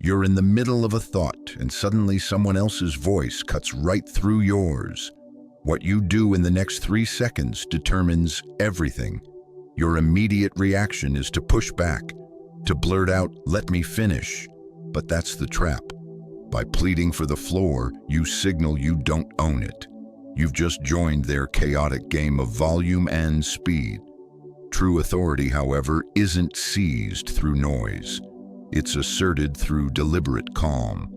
You're in the middle of a thought, and suddenly someone else's voice cuts right through yours. What you do in the next 3 seconds determines everything. Your immediate reaction is to push back, to blurt out, "Let me finish." But that's the trap. By pleading for the floor, you signal you don't own it. You've just joined their chaotic game of volume and speed. True authority, however, isn't seized through noise. It's asserted through deliberate calm.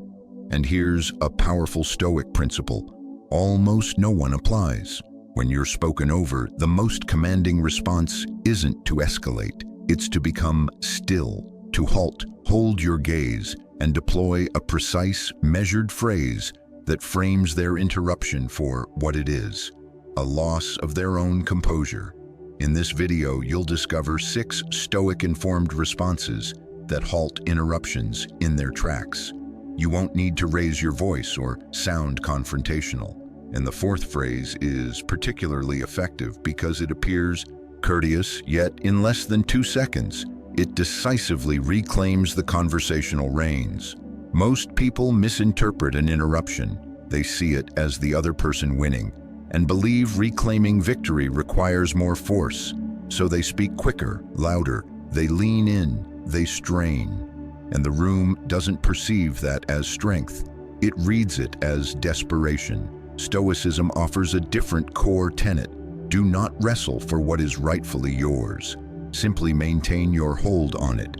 And here's a powerful Stoic principle almost no one applies. When you're spoken over, the most commanding response isn't to escalate. It's to become still, to halt, hold your gaze, and deploy a precise, measured phrase that frames their interruption for what it is, a loss of their own composure. In this video, you'll discover 6 Stoic-informed responses that halt interruptions in their tracks. You won't need to raise your voice or sound confrontational. And the 4th phrase is particularly effective because it appears courteous, yet in less than 2 seconds, it decisively reclaims the conversational reins. Most people misinterpret an interruption. They see it as the other person winning and believe reclaiming victory requires more force. So they speak quicker, louder, they lean in, they strain. And the room doesn't perceive that as strength. It reads it as desperation. Stoicism offers a different core tenet. Do not wrestle for what is rightfully yours. Simply maintain your hold on it.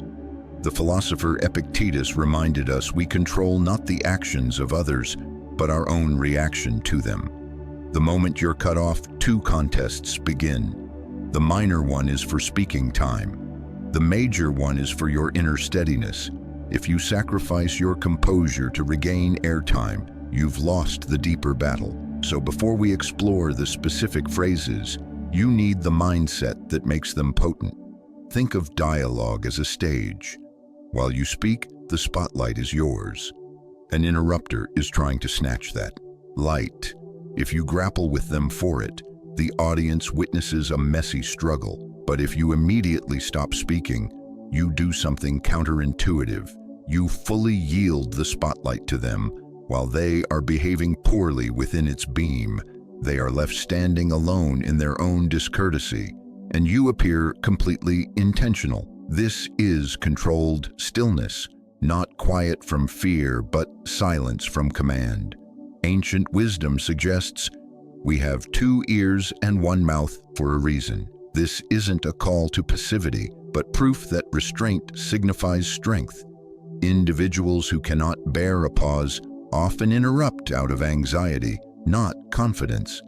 The philosopher Epictetus reminded us we control not the actions of others, but our own reaction to them. The moment you're cut off, 2 contests begin. The minor one is for speaking time. The major one is for your inner steadiness. If you sacrifice your composure to regain airtime, you've lost the deeper battle. So before we explore the specific phrases, you need the mindset that makes them potent. Think of dialogue as a stage. While you speak, the spotlight is yours. An interrupter is trying to snatch that light. If you grapple with them for it, the audience witnesses a messy struggle. But if you immediately stop speaking, you do something counterintuitive. You fully yield the spotlight to them. While they are behaving poorly within its beam, they are left standing alone in their own discourtesy, and you appear completely intentional. This is controlled stillness, not quiet from fear, but silence from command. Ancient wisdom suggests we have 2 ears and 1 mouth for a reason. This isn't a call to passivity, but proof that restraint signifies strength. Individuals who cannot bear a pause often interrupt out of anxiety, not confidence.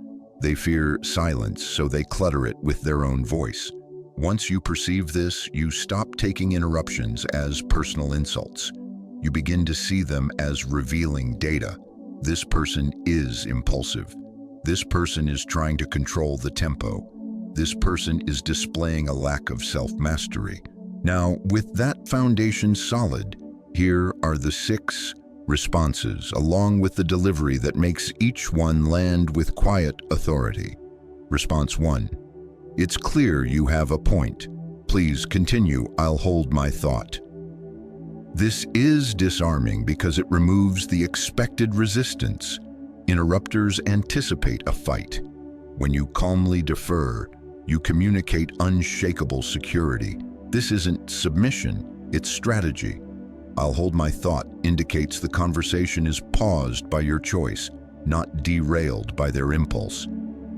They fear silence, so they clutter it with their own voice. Once you perceive this, you stop taking interruptions as personal insults. You begin to see them as revealing data. This person is impulsive. This person is trying to control the tempo. This person is displaying a lack of self-mastery. Now, with that foundation solid, here are the 6 responses, along with the delivery that makes each one land with quiet authority. Response 1. It's clear you have a point. Please continue, I'll hold my thought. This is disarming because it removes the expected resistance. Interrupters anticipate a fight. When you calmly defer, you communicate unshakable security. This isn't submission, it's strategy. I'll hold my thought indicates the conversation is paused by your choice, not derailed by their impulse.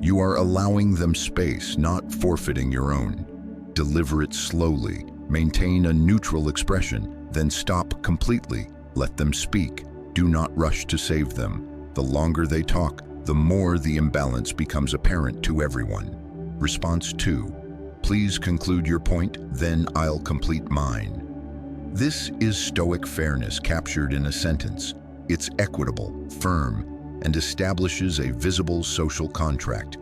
You are allowing them space, not forfeiting your own. Deliver it slowly, maintain a neutral expression, then stop completely. Let them speak. Do not rush to save them. The longer they talk, the more the imbalance becomes apparent to everyone. Response 2. Please conclude your point, then I'll complete mine. This is Stoic fairness captured in a sentence. It's equitable, firm, and establishes a visible social contract.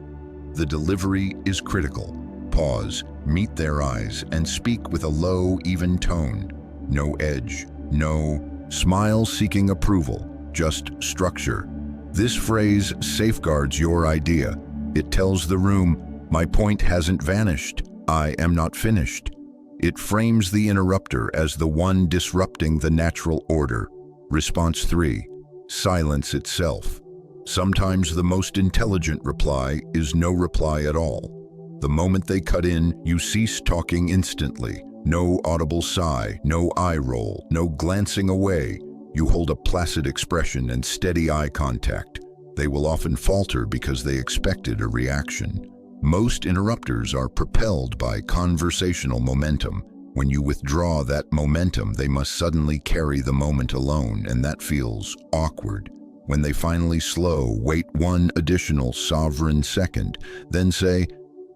The delivery is critical. Pause, meet their eyes, and speak with a low, even tone. No edge, no smile seeking approval, just structure. This phrase safeguards your idea. It tells the room, my point hasn't vanished. I am not finished. It frames the interrupter as the one disrupting the natural order. Response 3. Silence itself. Sometimes the most intelligent reply is no reply at all. The moment they cut in, you cease talking instantly. No audible sigh, no eye roll, no glancing away. You hold a placid expression and steady eye contact. They will often falter because they expected a reaction. Most interrupters are propelled by conversational momentum. When you withdraw that momentum, they must suddenly carry the moment alone, and that feels awkward. When they finally slow, wait one additional sovereign second, then say,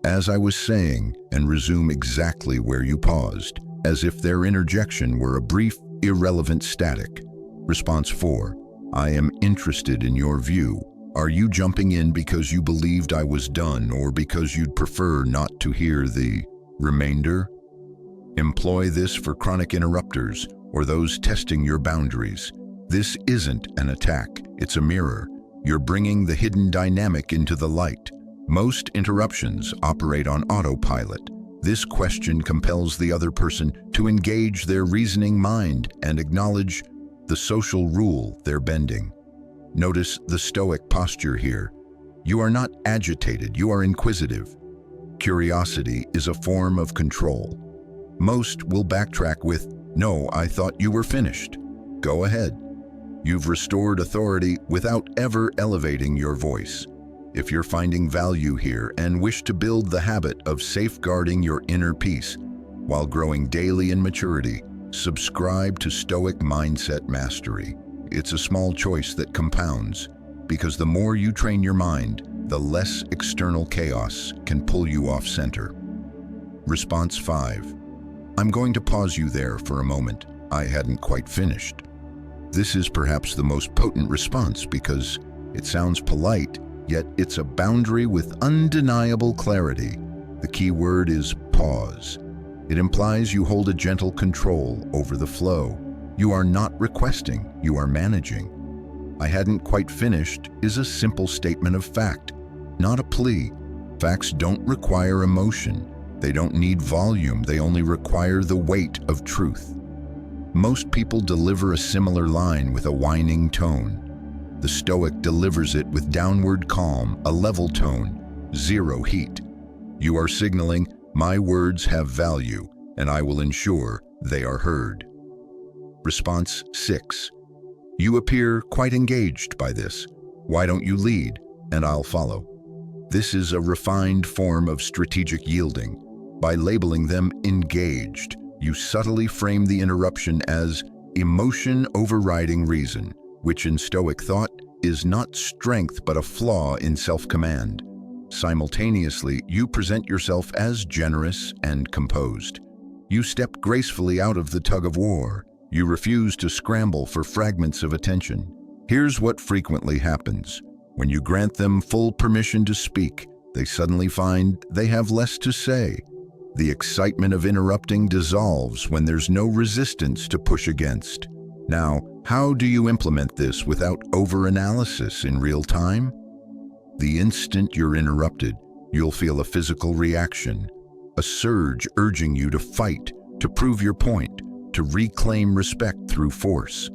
"As I was saying," and resume exactly where you paused, as if their interjection were a brief, irrelevant static. Response 4. I am interested in your view. Are you jumping in because you believed I was done or because you'd prefer not to hear the remainder? Employ this for chronic interrupters or those testing your boundaries. This isn't an attack, it's a mirror. You're bringing the hidden dynamic into the light. Most interruptions operate on autopilot. This question compels the other person to engage their reasoning mind and acknowledge the social rule they're bending. Notice the Stoic posture here. You are not agitated, you are inquisitive. Curiosity is a form of control. Most will backtrack with, "No, I thought you were finished." Go ahead. You've restored authority without ever elevating your voice. If you're finding value here and wish to build the habit of safeguarding your inner peace while growing daily in maturity, subscribe to Stoic Mindset Mastery. It's a small choice that compounds, because the more you train your mind, the less external chaos can pull you off center. Response 5. I'm going to pause you there for a moment. I hadn't quite finished. This is perhaps the most potent response because it sounds polite, yet it's a boundary with undeniable clarity. The key word is pause. It implies you hold a gentle control over the flow. You are not requesting, you are managing. I hadn't quite finished is a simple statement of fact, not a plea. Facts don't require emotion. They don't need volume, they only require the weight of truth. Most people deliver a similar line with a whining tone. The Stoic delivers it with downward calm, a level tone, zero heat. You are signaling, my words have value, and I will ensure they are heard. Response 6. You appear quite engaged by this. Why don't you lead, and I'll follow? This is a refined form of strategic yielding. By labeling them engaged, you subtly frame the interruption as emotion overriding reason, which in Stoic thought is not strength but a flaw in self-command. Simultaneously, you present yourself as generous and composed. You step gracefully out of the tug-of-war. You refuse to scramble for fragments of attention. Here's what frequently happens. When you grant them full permission to speak, they suddenly find they have less to say. The excitement of interrupting dissolves when there's no resistance to push against. Now, how do you implement this without over-analysis in real time? The instant you're interrupted, you'll feel a physical reaction, a surge urging you to fight, to prove your point, to reclaim respect through force.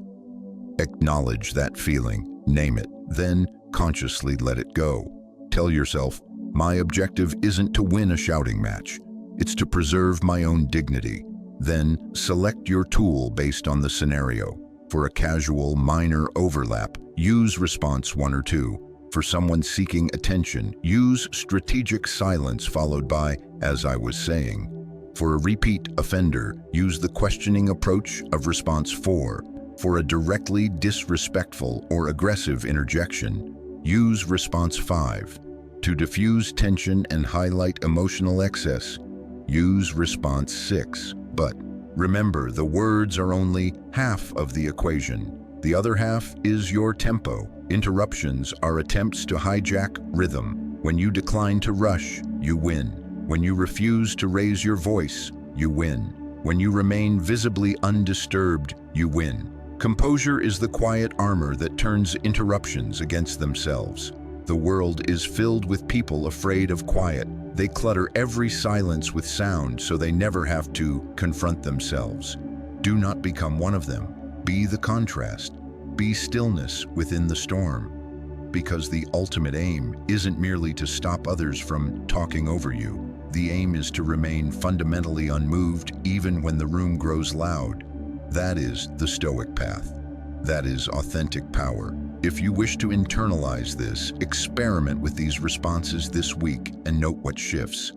Acknowledge that feeling, name it, then consciously let it go. Tell yourself, my objective isn't to win a shouting match. It's to preserve my own dignity. Then select your tool based on the scenario. For a casual, minor overlap, use response 1 or 2. For someone seeking attention, use strategic silence followed by, as I was saying. For a repeat offender, use the questioning approach of response 4. For a directly disrespectful or aggressive interjection, use response 5. To diffuse tension and highlight emotional excess, use response 6. But remember, the words are only half of the equation. The other half is your tempo. Interruptions are attempts to hijack rhythm. When you decline to rush, you win. When you refuse to raise your voice, you win. When you remain visibly undisturbed, you win. Composure is the quiet armor that turns interruptions against themselves. The world is filled with people afraid of quiet. They clutter every silence with sound so they never have to confront themselves. Do not become one of them. Be the contrast. Be stillness within the storm. Because the ultimate aim isn't merely to stop others from talking over you. The aim is to remain fundamentally unmoved even when the room grows loud. That is the Stoic path. That is authentic power. If you wish to internalize this, experiment with these responses this week and note what shifts.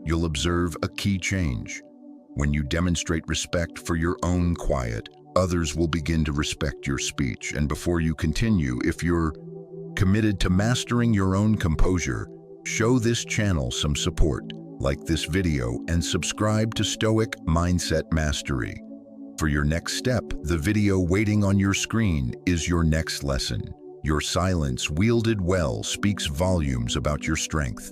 You'll observe a key change. When you demonstrate respect for your own quiet, others will begin to respect your speech. And before you continue, if you're committed to mastering your own composure, show this channel some support. Like this video and subscribe to Stoic Mindset Mastery. For your next step, the video waiting on your screen is your next lesson. Your silence, wielded well, speaks volumes about your strength.